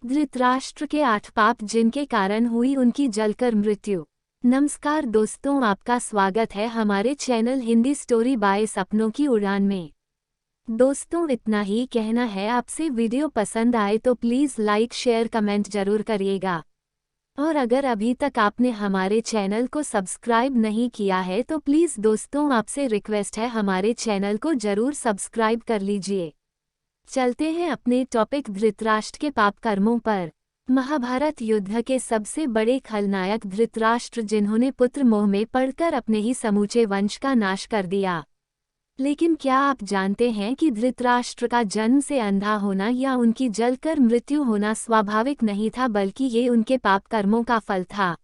धृतराष्ट्र के 8 पाप जिनके कारण हुई उनकी जलकर मृत्यु। नमस्कार दोस्तों, आपका स्वागत है हमारे चैनल हिंदी स्टोरी बाय सपनों की उड़ान में। दोस्तों, इतना ही कहना है आपसे। वीडियो पसंद आए तो प्लीज़ लाइक शेयर कमेंट जरूर करिएगा। और अगर अभी तक आपने हमारे चैनल को सब्सक्राइब नहीं किया है तो प्लीज़ दोस्तों आपसे रिक्वेस्ट है, हमारे चैनल को जरूर सब्सक्राइब कर लीजिए। चलते हैं अपने टॉपिक धृतराष्ट्र के पाप कर्मों पर। महाभारत युद्ध के सबसे बड़े खलनायक धृतराष्ट्र, जिन्होंने पुत्र मोह में पड़कर अपने ही समूचे वंश का नाश कर दिया। लेकिन क्या आप जानते हैं कि धृतराष्ट्र का जन्म से अंधा होना या उनकी जलकर मृत्यु होना स्वाभाविक नहीं था, बल्कि ये उनके पाप कर्मों का फल था।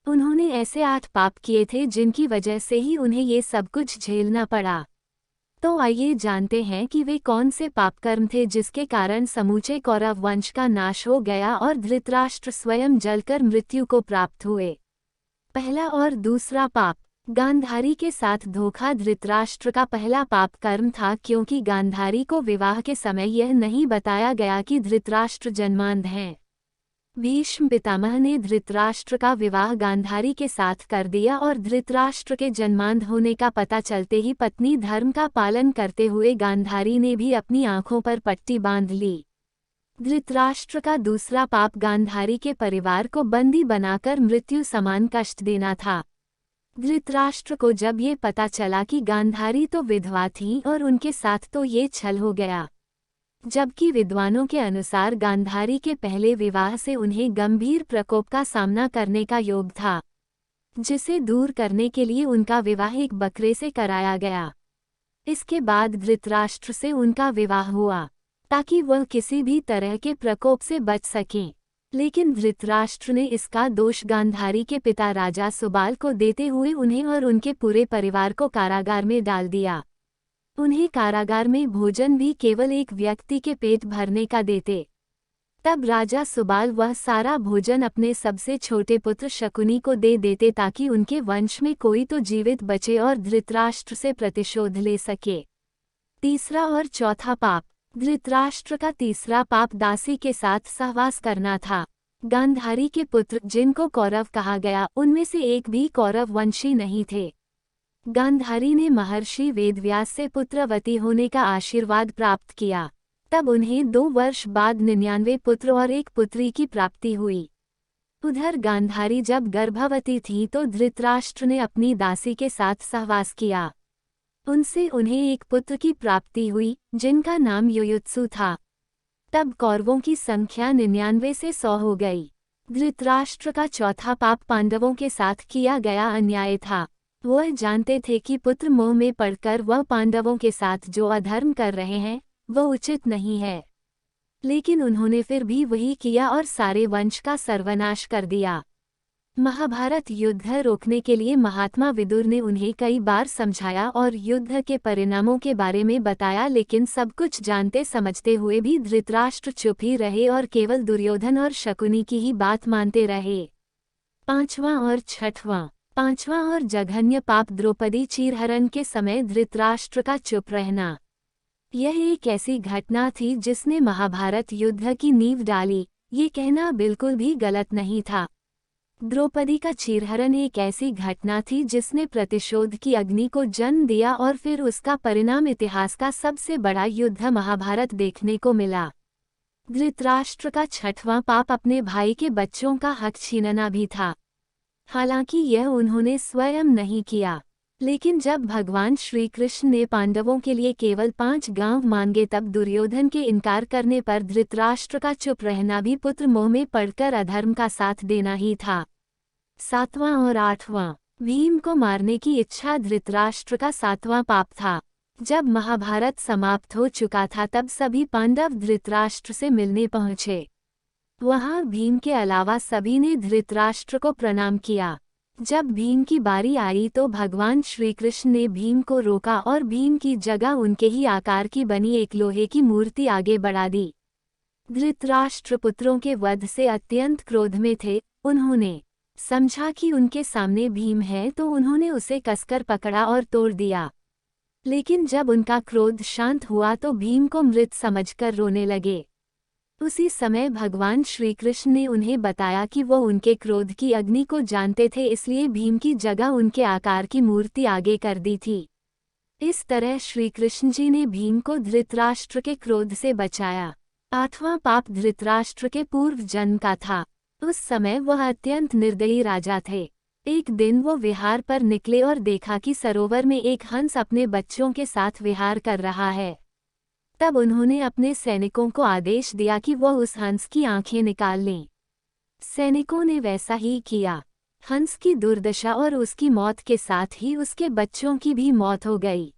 उन्होंने ऐसे 8 पाप किए थे जिनकी वजह से ही उन्हें ये सब कुछ झेलना पड़ा। तो आइए जानते हैं कि वे कौन से पापकर्म थे जिसके कारण समूचे कौरव वंश का नाश हो गया और धृतराष्ट्र स्वयं जलकर मृत्यु को प्राप्त हुए। पहला और दूसरा पाप। गांधारी के साथ धोखा। धृतराष्ट्र का पहला पाप कर्म था, क्योंकि गांधारी को विवाह के समय यह नहीं बताया गया कि धृतराष्ट्र जन्मांध हैं। भीष्म पितामह ने धृतराष्ट्र का विवाह गांधारी के साथ कर दिया और धृतराष्ट्र के जन्मांध होने का पता चलते ही पत्नी धर्म का पालन करते हुए गांधारी ने भी अपनी आंखों पर पट्टी बांध ली। धृतराष्ट्र का दूसरा पाप गांधारी के परिवार को बंदी बनाकर मृत्यु समान कष्ट देना था। धृतराष्ट्र को जब ये पता चला कि गांधारी तो विधवा थी और उनके साथ तो ये छल हो गया, जबकि विद्वानों के अनुसार गांधारी के पहले विवाह से उन्हें गंभीर प्रकोप का सामना करने का योग था, जिसे दूर करने के लिए उनका विवाह एक बकरे से कराया गया। इसके बाद धृतराष्ट्र से उनका विवाह हुआ ताकि वह किसी भी तरह के प्रकोप से बच सकें। लेकिन धृतराष्ट्र ने इसका दोष गांधारी के पिता राजा सुबाल को देते हुए उन्हें और उनके पूरे परिवार को कारागार में डाल दिया। उन्हें कारागार में भोजन भी केवल एक व्यक्ति के पेट भरने का देते। तब राजा सुबाल वह सारा भोजन अपने सबसे छोटे पुत्र शकुनी को दे देते ताकि उनके वंश में कोई तो जीवित बचे और धृतराष्ट्र से प्रतिशोध ले सके। तीसरा और चौथा पाप। धृतराष्ट्र का तीसरा पाप दासी के साथ सहवास करना था। गांधारी के पुत्र, जिनको कौरव कहा गया, उनमें से एक भी कौरव वंशी नहीं थे। गांधारी ने महर्षि वेदव्यास से पुत्रवती होने का आशीर्वाद प्राप्त किया। तब उन्हें 2 वर्ष बाद 99 पुत्र और एक पुत्री की प्राप्ति हुई। उधर गांधारी जब गर्भवती थी तो धृतराष्ट्र ने अपनी दासी के साथ सहवास किया। उनसे उन्हें एक पुत्र की प्राप्ति हुई, जिनका नाम युयुत्सु था। तब कौरवों की संख्या 99 से 100 हो गई। धृतराष्ट्र का चौथा पाप पांडवों के साथ किया गया अन्याय था। वह जानते थे कि पुत्र मोह में पड़कर वह पांडवों के साथ जो अधर्म कर रहे हैं वह उचित नहीं है, लेकिन उन्होंने फिर भी वही किया और सारे वंश का सर्वनाश कर दिया। महाभारत युद्ध रोकने के लिए महात्मा विदुर ने उन्हें कई बार समझाया और युद्ध के परिणामों के बारे में बताया, लेकिन सब कुछ जानते समझते हुए भी धृतराष्ट्र चुप ही रहे और केवल दुर्योधन और शकुनी की ही बात मानते रहे। पांचवां और जघन्य पाप। द्रौपदी चीरहरण के समय धृतराष्ट्र का चुप रहना। यह एक ऐसी घटना थी जिसने महाभारत युद्ध की नींव डाली। ये कहना बिल्कुल भी गलत नहीं था। द्रौपदी का चीरहरण एक ऐसी घटना थी जिसने प्रतिशोध की अग्नि को जन्म दिया और फिर उसका परिणाम इतिहास का सबसे बड़ा युद्ध महाभारत देखने को मिला। धृतराष्ट्र का 6वां पाप अपने भाई के बच्चों का हक छीनना भी था। हालांकि यह उन्होंने स्वयं नहीं किया, लेकिन जब भगवान श्री कृष्ण ने पांडवों के लिए केवल 5 गांव मांगे तब दुर्योधन के इनकार करने पर धृतराष्ट्र का चुप रहना भी पुत्र मोह में पड़कर अधर्म का साथ देना ही था। 7वां और 8वां। भीम को मारने की इच्छा। धृतराष्ट्र का 7वां पाप था। जब महाभारत समाप्त हो चुका था तब सभी पांडव धृतराष्ट्र से मिलने पहुंचे। वहां भीम के अलावा सभी ने धृतराष्ट्र को प्रणाम किया। जब भीम की बारी आई तो भगवान श्री कृष्ण ने भीम को रोका और भीम की जगह उनके ही आकार की बनी एक लोहे की मूर्ति आगे बढ़ा दी। धृतराष्ट्र पुत्रों के वध से अत्यंत क्रोध में थे। उन्होंने समझा कि उनके सामने भीम है तो उन्होंने उसे कसकर पकड़ा और तोड़ दिया। लेकिन जब उनका क्रोध शांत हुआ तो भीम को मृत समझकर रोने लगे। उसी समय भगवान श्री कृष्ण ने उन्हें बताया कि वो उनके क्रोध की अग्नि को जानते थे, इसलिए भीम की जगह उनके आकार की मूर्ति आगे कर दी थी। इस तरह श्री कृष्ण जी ने भीम को धृतराष्ट्र के क्रोध से बचाया। 8वां पाप धृतराष्ट्र के पूर्व जन्म का था। उस समय वह अत्यंत निर्दयी राजा थे। एक दिन वो विहार पर निकले और देखा कि सरोवर में एक हंस अपने बच्चों के साथ विहार कर रहा है। तब उन्होंने अपने सैनिकों को आदेश दिया कि वो उस हंस की आंखें निकाल लें। सैनिकों ने वैसा ही किया। हंस की दुर्दशा और उसकी मौत के साथ ही उसके बच्चों की भी मौत हो गई।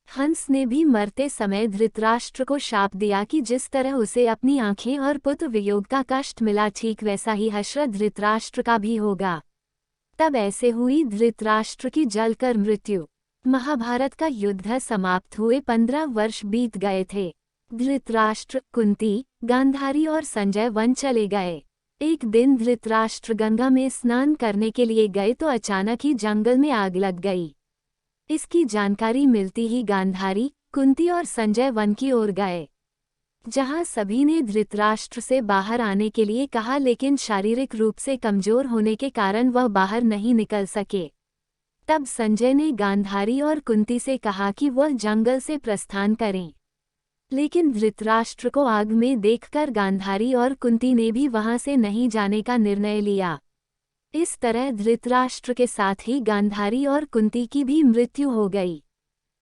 हंस ने भी मरते समय धृतराष्ट्र को शाप दिया कि जिस तरह उसे अपनी आंखें और पुत्र वियोग का कष्ट मिला, ठीक वैसा ही हश्र धृतराष्ट्र का भी होगा। तब ऐसे हुई धृतराष्ट्र की जलकर मृत्यु। महाभारत का युद्ध समाप्त हुए 15 वर्ष बीत गए थे। धृतराष्ट्र, कुंती, गांधारी और संजय वन चले गए। एक दिन धृतराष्ट्र गंगा में स्नान करने के लिए गए तो अचानक ही जंगल में आग लग गई। इसकी जानकारी मिलती ही गांधारी, कुंती और संजय वन की ओर गए, जहां सभी ने धृतराष्ट्र से बाहर आने के लिए कहा, लेकिन शारीरिक रूप से कमजोर होने के कारण वह बाहर नहीं निकल सके। तब संजय ने गांधारी और कुंती से कहा कि वह जंगल से प्रस्थान करें, लेकिन धृतराष्ट्र को आग में देखकर गांधारी और कुंती ने भी वहां से नहीं जाने का निर्णय लिया। इस तरह धृतराष्ट्र के साथ ही गांधारी और कुंती की भी मृत्यु हो गई।